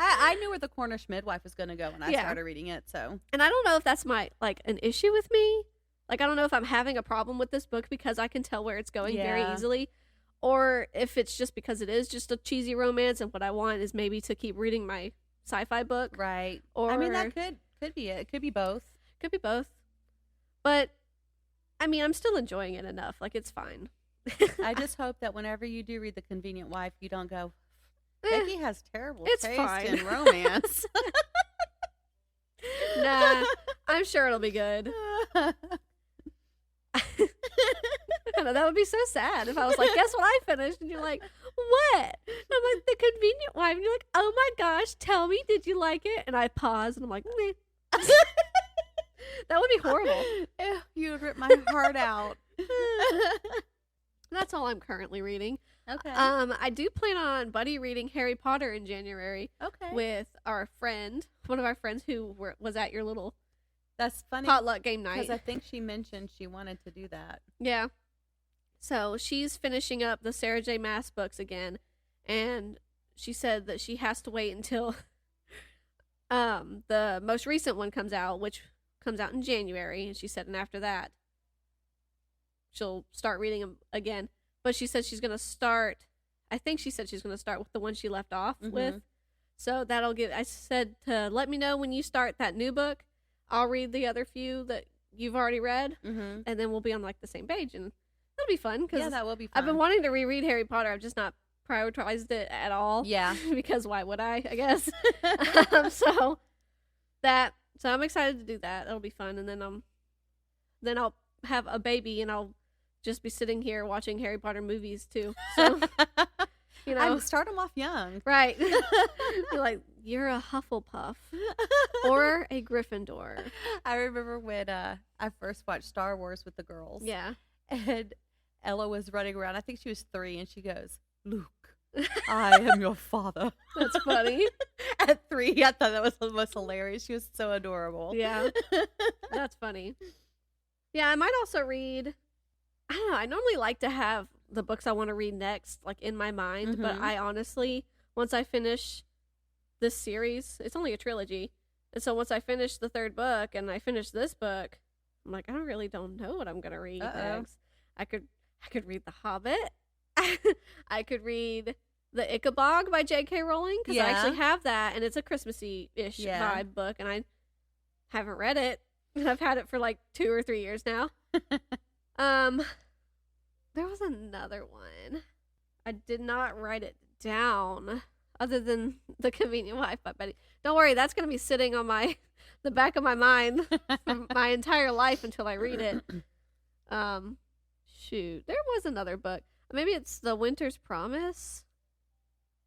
I knew where The Cornish Midwife was going to go when I started reading it, so. And I don't know if that's an issue with me. Like, I don't know if I'm having a problem with this book because I can tell where it's going very easily, or if it's just because it is just a cheesy romance and what I want is maybe to keep reading my sci-fi book. Right. Or that could be it. It could be both. Could be both. But, I'm still enjoying it enough. Like, it's fine. I just hope that whenever you do read The Convenient Wife, you don't go, Becky has terrible taste in romance. Nah, I'm sure it'll be good. I know, that would be so sad if I was like, guess what I finished? And you're like, what? And I'm like, The Convenient Wife. And you're like, oh my gosh, tell me, did you like it? And I pause and I'm like, meh. That would be horrible. You would rip my heart out. That's all I'm currently reading. Okay. I do plan on buddy reading Harry Potter in January. Okay. With one of our friends who was at your little That's funny potluck game night. Because I think she mentioned she wanted to do that. Yeah. So she's finishing up the Sarah J. Maas books again, and she said that she has to wait until the most recent one comes out, which comes out in January. And she said, and after that, she'll start reading them again. But she said she's going to start, I think she said she's going to start with the one she left off with. So that'll I said to let me know when you start that new book. I'll read the other few that you've already read, and then we'll be on the same page, and that'll be fun. Yeah, that will be fun. I've been wanting to reread Harry Potter. I've just not prioritized it at all. Yeah. Because why would I guess. So I'm excited to do that. That'll be fun. And then I'll have a baby, and I'll just be sitting here watching Harry Potter movies too. So, start them off young. Right. You're like, you're a Hufflepuff or a Gryffindor. I remember when I first watched Star Wars with the girls. Yeah. And Ella was running around. I think she was 3, and she goes, Luke, I am your father. That's funny. At 3, I thought that was the most hilarious. She was so adorable. Yeah. That's funny. Yeah, I might also read, I don't know, I normally like to have the books I want to read next, in my mind, but I honestly, once I finish this series. It's only a trilogy. And so once I finish the third book and I finish this book, I'm like, I don't know what I'm going to read next. I could read The Hobbit. I could read The Ickabog by J.K. Rowling, because I actually have that, and it's a Christmassy-ish vibe book, and I haven't read it. I've had it for like 2 or 3 years now. There was another one. I did not write it down, other than The Convenient Wife by Betty. Don't worry, that's going to be sitting on the back of my mind for my entire life until I read it. Shoot, there was another book. Maybe it's The Winter's Promise.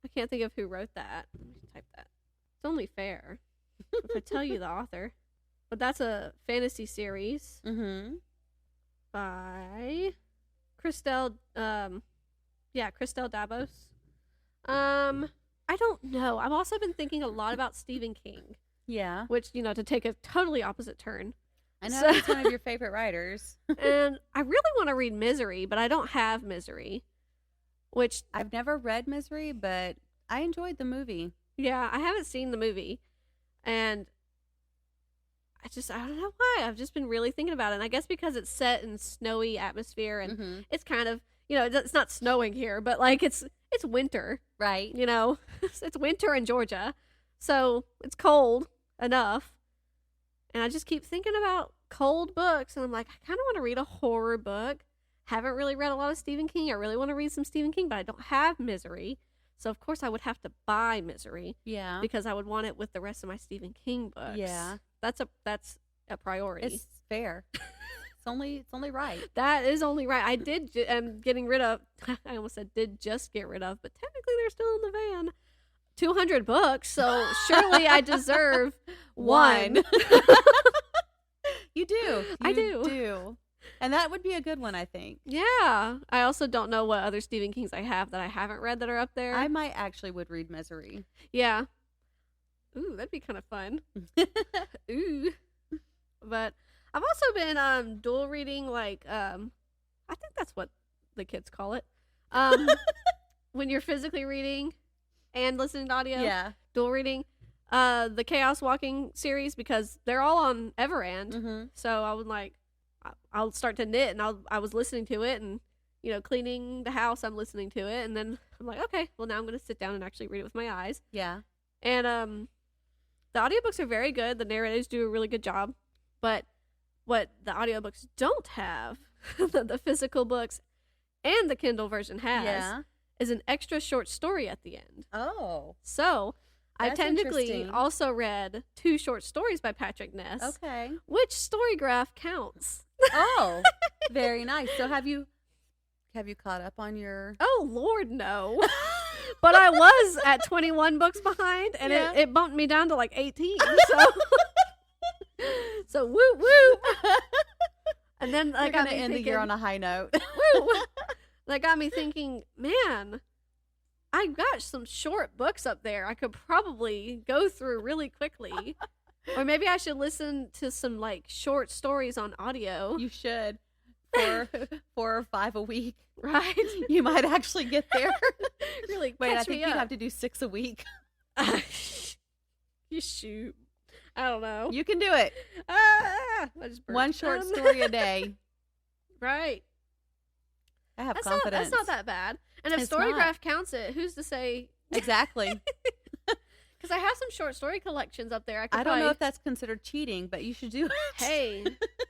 I can't think of who wrote that. Let me type that. It's only fair if I tell you the author. But that's a fantasy series by Christelle. Christelle Dabos. I don't know. I've also been thinking a lot about Stephen King. Yeah. Which, to take a totally opposite turn. I know he's one of your favorite writers. And I really want to read Misery, but I don't have Misery. Which I've never read Misery, but I enjoyed the movie. Yeah, I haven't seen the movie. And I don't know why. I've just been really thinking about it. And I guess because it's set in snowy atmosphere and it's kind of, it's not snowing here, but like it's winter. Right. It's winter in Georgia. So it's cold enough. And I just keep thinking about cold books. And I'm like, I kind of want to read a horror book. Haven't really read a lot of Stephen King. I really want to read some Stephen King, but I don't have Misery. So, of course, I would have to buy Misery. Yeah. Because I would want it with the rest of my Stephen King books. Yeah. That's a priority. It's fair. It's only right. That is only right. I am getting rid of, I almost said did just get rid of, but technically they're still in the van. 200 books, so surely I deserve one. You do. I do. And that would be a good one, I think. Yeah. I also don't know what other Stephen Kings I have that I haven't read that are up there. I might actually would read Misery. Yeah. Ooh, that'd be kind of fun. Ooh. But I've also been dual reading, like, I think that's what the kids call it. When you're physically reading and listening to audio. Yeah. Dual reading. The Chaos Walking series, because they're all on Everand. So I was like, I'll start to knit, and I was listening to it, and cleaning the house, I'm listening to it, and then I'm like, okay, well now I'm going to sit down and actually read it with my eyes. Yeah. And the audiobooks are very good. The narrators do a really good job, but what the audiobooks don't have, the physical books and the Kindle version has, is an extra short story at the end. Oh. So I technically also read 2 short stories by Patrick Ness. Okay. Which Storygraph counts. Oh, very nice. So have you caught up on your... Oh, Lord, no. But I was at 21 books behind, and it bumped me down to like 18. So woo woo. And then I got to end the year on a high note. Woo. That got me thinking, man, I got some short books up there I could probably go through really quickly. Or maybe I should listen to some like short stories on audio. You should. 4 or 5 a week. Right. You might actually get there. Really. Wait, I think you'd have to do 6 a week. You shoot. I don't know. You can do it. I just one short story a day. Right. I have confidence. That's not that bad. And if Storygraph counts it, who's to say? Exactly. Because I have some short story collections up there. I don't know if that's considered cheating, but you should do it. Hey,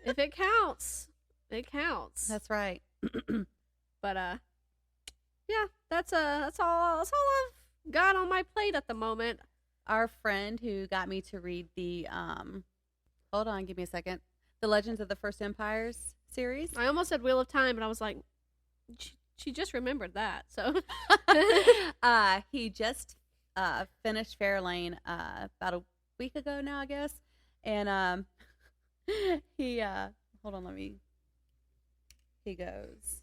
if it counts, it counts. That's right. But yeah, that's all I've got on my plate at the moment. Our friend who got me to read the hold on, give me a second. The Legends of the First Empires series. I almost said Wheel of Time, but I was like, she just remembered that. So he just finished Fairlane about a week ago now, I guess. And he hold on, he goes.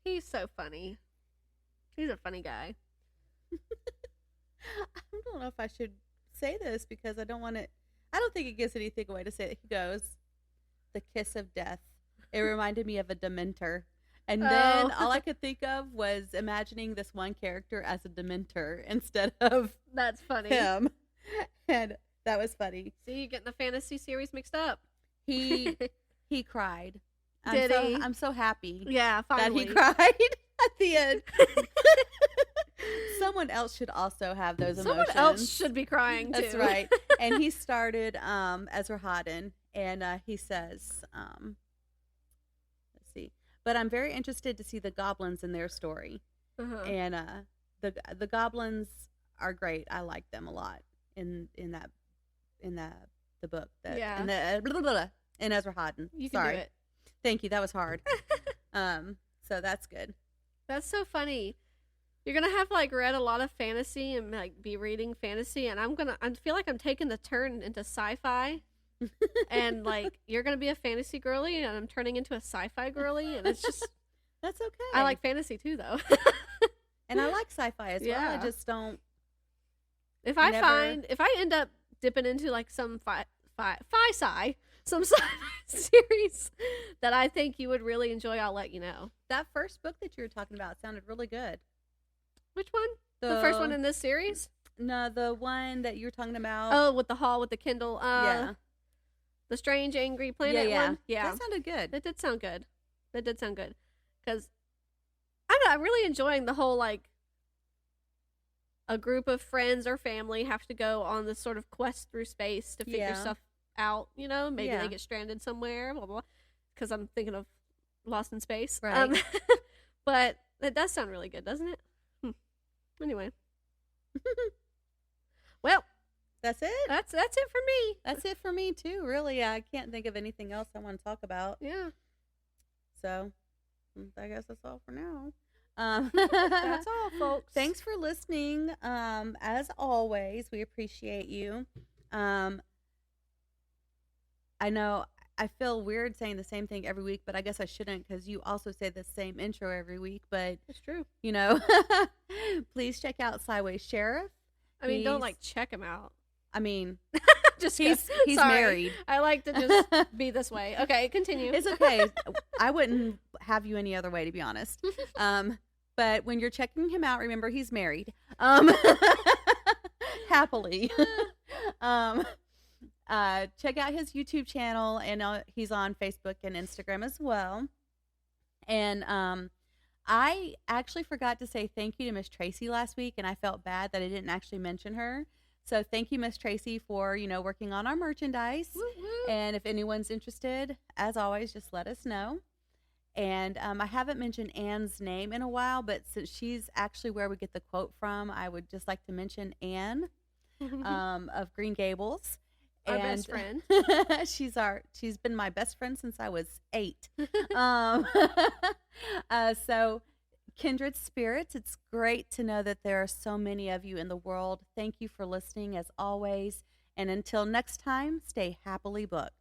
He's so funny. He's a funny guy. I don't know if I should say this because I don't think it gives anything away to say that. He goes, the kiss of death. It reminded me of a Dementor. And then all I could think of was imagining this one character as a Dementor instead of That's funny. him. And that was funny. See, you're getting the fantasy series mixed up. He cried. Did he? I'm so happy. Yeah, finally. That he cried at the end. Someone else should also have those emotions. Someone else should be crying too. That's right. And he started Ezra Hodden, and he says, let's see, but I'm very interested to see the goblins in their story. And the goblins are great. I like them a lot in the book. In Ezra Hodden. You can do it. Thank you. That was hard. So that's good. That's so funny. You're gonna have like read a lot of fantasy and like be reading fantasy, and I feel like I'm taking the turn into sci-fi, and like you're gonna be a fantasy girly, and I'm turning into a sci-fi girly, and it's just that's okay. I like fantasy too, though, and I like sci-fi as well. I just don't. If I end up dipping into like some sci-fi series that I think you would really enjoy, I'll let you know. That first book that you were talking about sounded really good. Which one? The first one in this series? No, the one that you were talking about. Oh, with the Hall with the Kindle. Yeah. The Strange Angry Planet one? Yeah. That sounded good. That did sound good. Because I'm really enjoying the whole, like, a group of friends or family have to go on this sort of quest through space to figure stuff out, you know? Maybe they get stranded somewhere, blah, blah, blah. Because I'm thinking of Lost in Space. Right. But it does sound really good, doesn't it? Anyway. Well, that's it. That's it for me. That's it for me too. Really, I can't think of anything else I want to talk about. Yeah. So, I guess that's all for now. That's all, folks. Thanks for listening. As always, we appreciate you. I know I feel weird saying the same thing every week, but I guess I shouldn't because you also say the same intro every week. But it's true. You know, please check out Sideways Sheriff. I mean, don't like check him out. I mean, just he's married. I like to just be this way. Okay, continue. It's okay. I wouldn't have you any other way, to be honest. But when you're checking him out, remember he's married. Happily. Check out his YouTube channel, and he's on Facebook and Instagram as well. And I actually forgot to say thank you to Miss Tracy last week, and I felt bad that I didn't actually mention her. So thank you, Miss Tracy, for working on our merchandise. Woo-woo. And if anyone's interested, as always, just let us know. And I haven't mentioned Anne's name in a while, but since she's actually where we get the quote from, I would just like to mention Anne of Green Gables. Our best friend. She's been my best friend since I was 8. So kindred spirits, it's great to know that there are so many of you in the world. Thank you for listening as always. And until next time, stay happily booked.